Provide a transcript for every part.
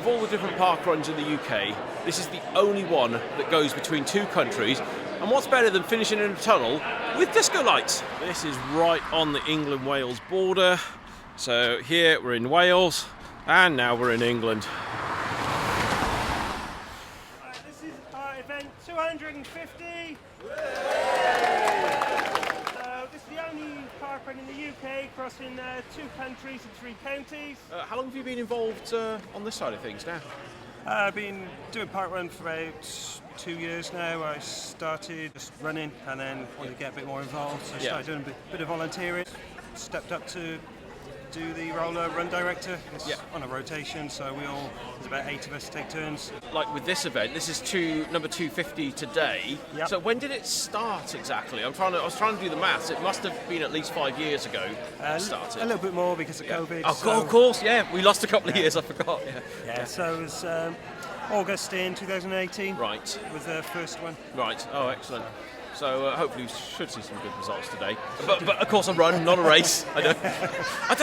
of all the different park runs in the UK, this is the only one that goes between two countries. And what's better than finishing in a tunnel with disco lights? This is right on the England-Wales border. So here we're in Wales, and now we're in England. This is our event 250. This is the only park run in the UK crossing 2 countries and 3 counties. How long have you been involved on this side of things now? I've been doing parkrun for about 2 years now. I started just running and then wanted to get a bit more involved, so I started doing a bit of volunteering. Stepped up to do the role of run director. It's on a rotation, so there's about 8 of us take turns. Like with this event, this is number 250 today. Yep. So when did it start exactly? I was trying to do the maths. It must have been at least 5 years ago it started. A little bit more because of COVID. Oh, of course, yeah. We lost a couple of years, I forgot. Yeah, so it was August in 2018. Right. Was the first one. Right. Oh, excellent. So hopefully we should see some good results today. But of course a run, not a race. I don't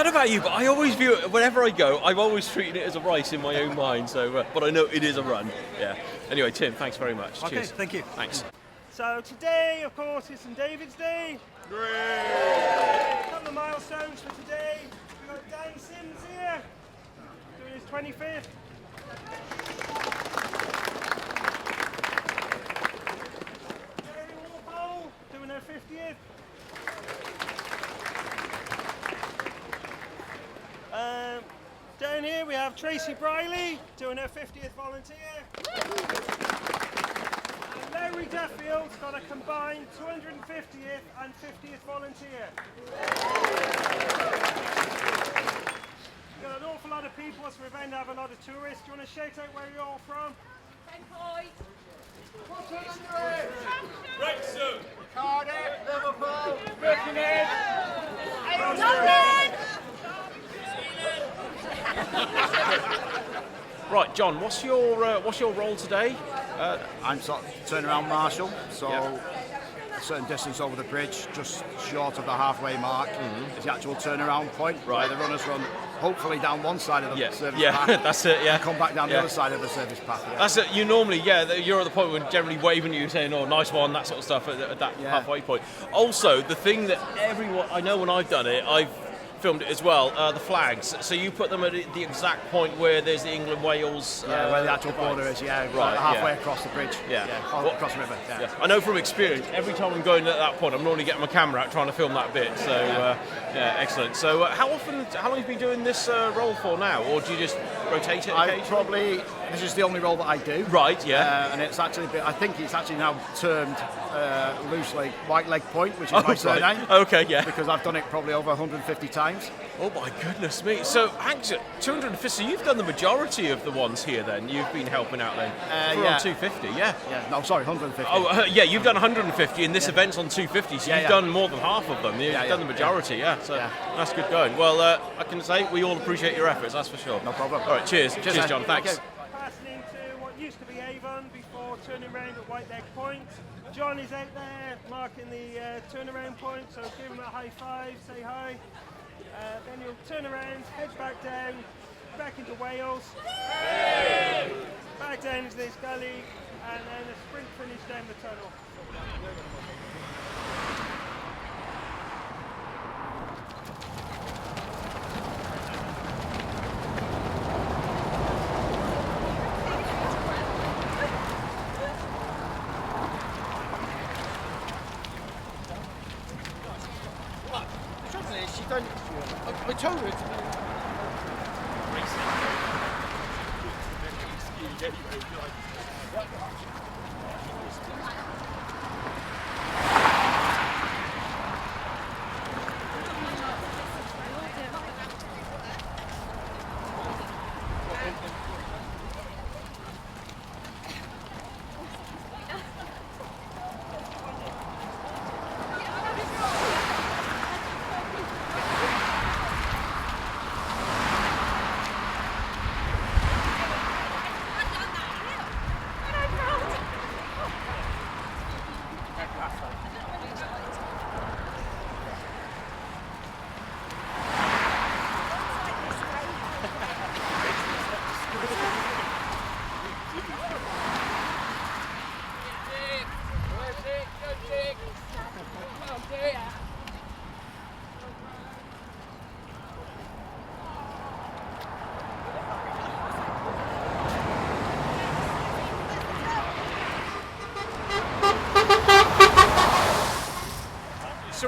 know about you, but I always view it, whenever I go, I'm always treating it as a race in my own mind. So, but I know it is a run. Yeah. Anyway, Tim, thanks very much. Okay, Cheers. thank you. Thanks. So today, of course, is St David's Day. Hooray! A couple of milestones for today. We've got Dan Sims here, doing his 25th. Doing her 50th. Down here we have Tracy Briley doing her 50th volunteer. And Larry Duffield's got a combined 250th and 50th volunteer. We've got an awful lot of people, so we're going to have a lot of tourists. Do you want to shout out where you're all from? Wrexham, Cardiff, Liverpool, Birkenhead, London. Right, John. What's your role today? I'm sort of turnaround marshal, so a certain distance over the bridge, just short of the halfway mark, is the actual turnaround point. Right. Where the runners run hopefully down one side of the service path. That's it. Yeah, and come back down the other side of the service path. Yeah. That's it. You normally, you're at the point when generally waving at you, saying, "Oh, nice one," that sort of stuff at that halfway point. Also, the thing that everyone I know when I've done it, I've filmed it as well. The flags. So you put them at the exact point where there's the England-Wales. Where the actual border is. Yeah, right. Halfway across the bridge. Across the river. Yeah. I know from experience, every time I'm going at that point, I'm normally getting my camera out trying to film that bit. So, excellent. So, how long have you been doing this role for now, or do you just rotate it occasionally? This is the only role that I do. Right. Yeah. And it's actually, I think it's actually now termed loosely White Leg Point, which is my surname. Right. Okay. Yeah. Because I've done it probably over 150 times. Oh my goodness me! So, actually, 250. So you've done the majority of the ones here. Then you've been helping out. Then on 250. Yeah. No, sorry, 150. Oh, you've done 150, and this event's on 250. So you've done more than half of them. You've done the majority. Yeah. So that's good going. Well, I can say we all appreciate your efforts. That's for sure. No problem. All right. Cheers, John. Thanks. Passing into what used to be Avon before turning around at White Leg Point. John is out there marking the turnaround point, so give him a high five, say hi. Then you'll turn around, head back down, back into Wales, back down into this gully, and then a sprint finish down the tunnel. I told her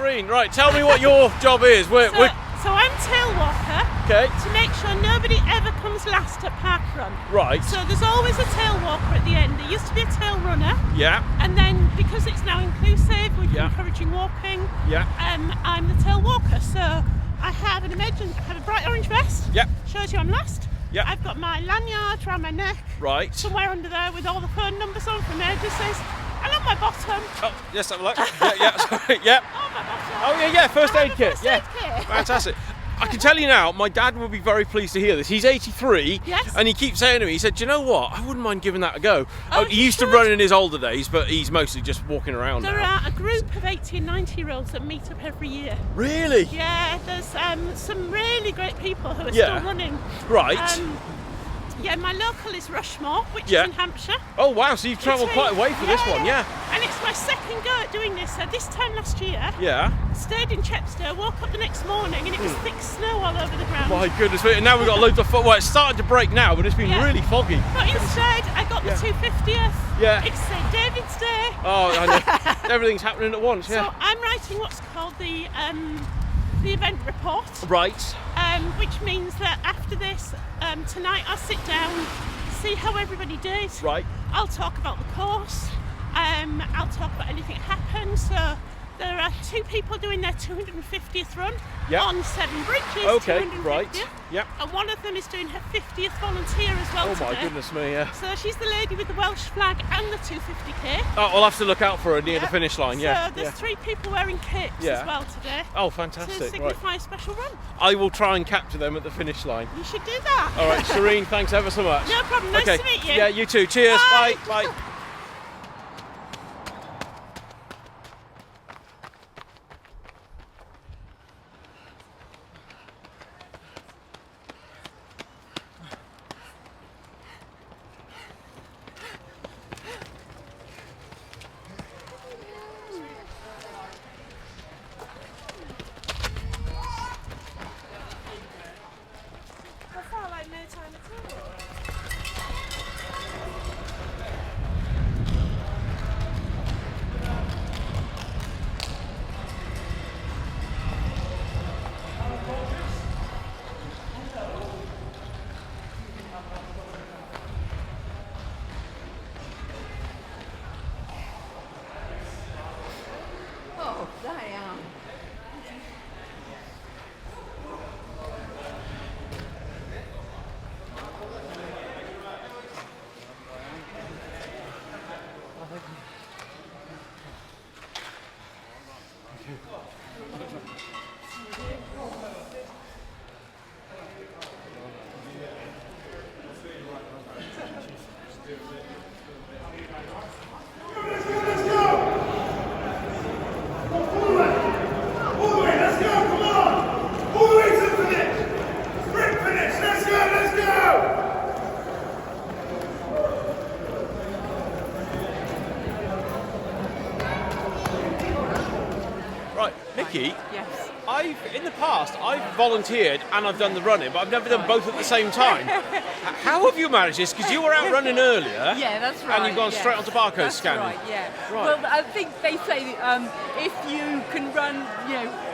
Serene, right, tell me what your job is. So I'm tail walker Okay. to make sure nobody ever comes last at parkrun. Right. So there's always a tail walker at the end. There used to be a tail runner. Yeah. And then because it's now inclusive, we're Yeah. encouraging walking. Yeah. I'm the tail walker. So I have a bright orange vest. Yeah. Shows you I'm last. Yeah. I've got my lanyard around my neck. Right. Somewhere under there with all the phone numbers on for emergencies. And on my bottom. Oh, yes, have a look. Yeah, sorry. Yeah. On my bottom. Oh, yeah, first I aid have a kit. first Yeah. aid kit. Fantastic. I can tell you now, my dad will be very pleased to hear this. He's 83, Yes. and he keeps saying to me, he said, "Do you know what? I wouldn't mind giving that a go." Oh, He you used to should. run in his older days, but he's mostly just walking around There now. are a group of 80 and 90-year-olds that meet up every year. Really? Yeah, there's some really great people who are Yeah. still running. Right. Yeah, my local is Rushmore, which Yeah. is in Hampshire. Oh, wow, so you've travelled quite a way for this one, yeah. And it's my second go at doing this. So this time last year, Yeah. stayed in Chepstow, woke up the next morning and it was thick snow all over the ground. My goodness me, and now we've got loads of foot. Well, it's starting to break now, but it's been Yeah. really foggy. But instead, I got the 250th. Yeah. It's St David's Day. Oh, I know. Everything's happening at once, yeah. So I'm writing what's called the event report. Right. Which means that after this, tonight I'll sit down, see how everybody did. Right. I'll talk about the course. I'll talk about anything that happened. So there are 2 people doing their 250th run Yeah. on Severn Bridge. Okay, 250th. right. Yep. And one of them is doing her 50th volunteer as well Oh, today. my goodness me, yeah. So she's the lady with the Welsh flag and the 250k. Oh, I'll have to look out for her near the Yep. finish line, yeah. So there's 3 people wearing capes Yeah. as well today. Oh, To fantastic. Right. signify a special run. I will try and capture them at the finish line. You should do that. All right, Serene, thanks ever so much. No problem. Nice Okay. to meet you. Yeah, you too. Cheers. Bye. Bye. Bye. I felt like no time at all. Oh, damn. Right, Nikki, Yes. in the past, I've volunteered and I've done the running, but I've never done both at the same time. How have you managed this? Because you were out running earlier. Yeah, that's right. And you've gone yeah. straight onto barcode That's scanning. right, yeah. Right. Well, I think they say if you can run,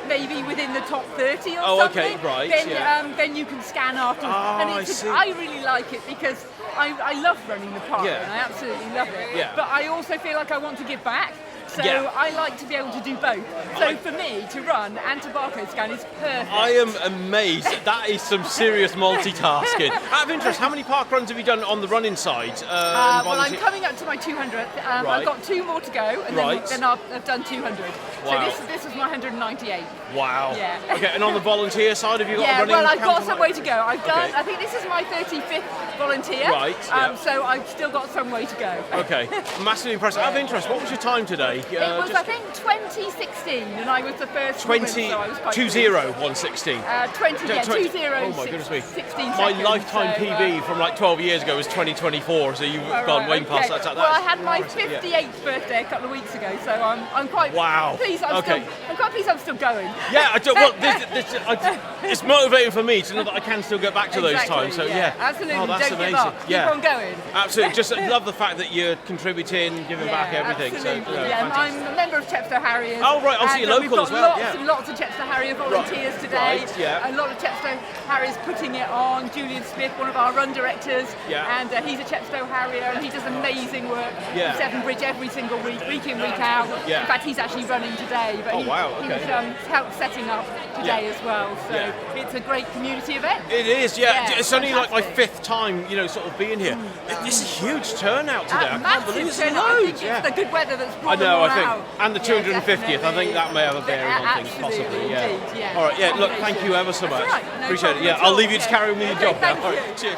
maybe within the top 30 or Oh, something, okay, right, then, yeah. Then you can scan afterwards. Oh, and I see. I really like it because I love running the park, Yeah. and I absolutely love it. Yeah. But I also feel like I want to give back. So Yeah. I like to be able to do both. So for me, to run and to barcode scan is perfect. I am amazed. That is some serious multitasking. Out of interest, how many park runs have you done on the running side? Well, I'm volunteer- coming up to my 200th. Right. I've got 2 more to go, and Right. then I've done 200. Wow. So this is my 198. Wow. Yeah. Okay, and on the volunteer side, have you got a Yeah, running well, I've got count some on way to go. I've done. Okay. I think this is my 35th volunteer. Right, yeah. So I've still got some way to go. Okay, massively impressive. Out of interest, what was your time today? It was, I think, 2016, and I was the first 20, woman, so I was quite 20, pleased. 116. 20, yeah, 20. 20, Oh my goodness me. 16 My seconds, lifetime so, PB from like 12 years ago was 2024, so you've all gone right, way past okay. that. Well, I had my Yeah. 58th birthday a couple of weeks ago, so I'm quite Wow. pleased. I'm Okay. quite pleased I'm still going. Yeah, it's motivating for me to know that I can still get back to those Exactly, times. So yeah, absolutely. Oh, that's Don't amazing. give up. Yeah, Keep on going. absolutely. Just love the fact that you're contributing, giving back everything. Absolutely. So Yeah, I'm a member of Chepstow Harriers. Oh, right, obviously and, you're we've local got as well, lots yeah. and lots of Chepstow Harrier volunteers today. Right, yeah. A lot of Chepstow Harriers putting it on. Julian Smith, one of our run directors, Yeah. and he's a Chepstow Harrier, and he does amazing work Yeah. in Severn Bridge every single week in, week out. Yeah. In fact, he's actually running today, but Oh, wow, okay. he's helped setting up today Yeah. as well. So Yeah. it's a great community event. It is, yeah. Yeah, It's only like my fantastic. 5th time, sort of being here. This is a huge turnout today. I can't Massive believe it's turnout. I loads. think Yeah. it's the good weather that's I brought know, them all I think. out. And the Yeah, 250th, I think that may have a bearing on things, Absolutely, possibly. Yeah. indeed, yeah. All right, yeah, look, thank you ever so much. That's all right, no Appreciate it. problem Yeah, at I'll all. leave you to Okay. carry on with your Okay, job now. thank All you. right, cheers.